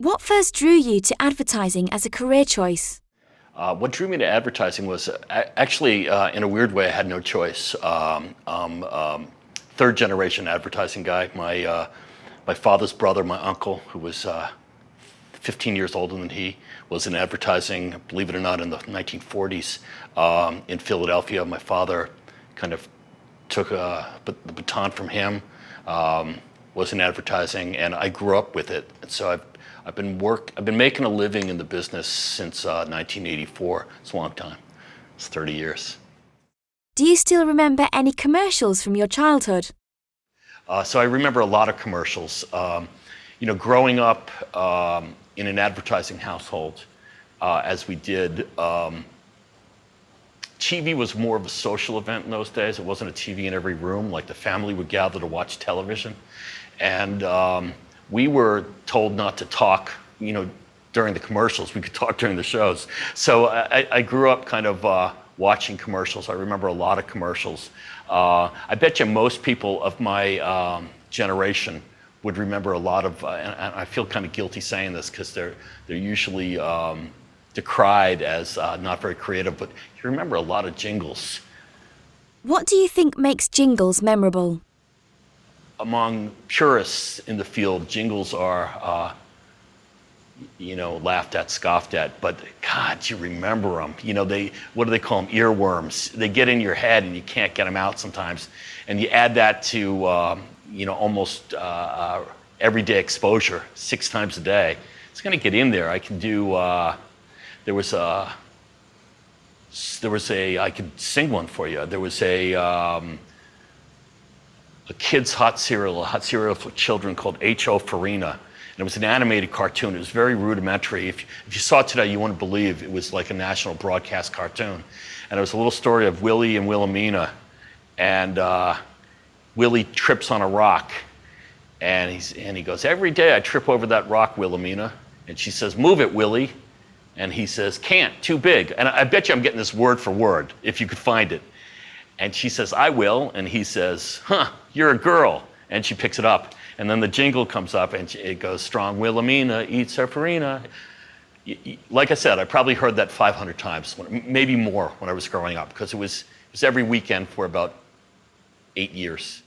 What first drew you to advertising as a career choice? What drew me to advertising was actually, in a weird way, I had no choice. Third generation advertising guy. My father's brother, my uncle, who was 15 years older than he, was in advertising, believe it or not, in the 1940s in Philadelphia. My father kind of took the baton from him, was in advertising, and I grew up with it. And so I've been making a living in the business since 1984. It's a long time. It's 30 years. Do you still remember any commercials from your childhood? So I remember a lot of commercials. Growing up in an advertising household, as we did, TV was more of a social event in those days. It wasn't a TV in every room. Like the family would gather to watch television. And we were told not to talk, during the commercials. We could talk during the shows. So I grew up kind of watching commercials. I remember a lot of commercials. I bet you most people of my generation would remember a lot of, and I feel kind of guilty saying this because they're usually decried as not very creative, but you remember a lot of jingles. What do you think makes jingles memorable? Among purists in the field, jingles are, laughed at, scoffed at, but God, you remember them. What do they call them? Earworms. They get in your head and you can't get them out sometimes. And you add that to, almost everyday exposure, 6 times a day. It's going to get in there. I can do, I could sing one for you. There was a kid's hot cereal for children called EF4e. And it was an animated cartoon. It was very rudimentary. If you saw it today, you wouldn't believe it was like a national broadcast cartoon. And it was a little story of Willie and Wilhelmina. And Willie trips on a rock. And he goes, "Every day I trip over that rock, Wilhelmina." And she says, "Move it, Willie." And he says, "Can't, too big." And I bet you I'm getting this word for word, if you could find it. And she says, "I will." And he says, "Huh, you're a girl." And she picks it up. And then the jingle comes up and it goes, "Strong Wilhelmina eats her farina." Like I said, I probably heard that 500 times, maybe more when I was growing up, because it was every weekend for about 8 years.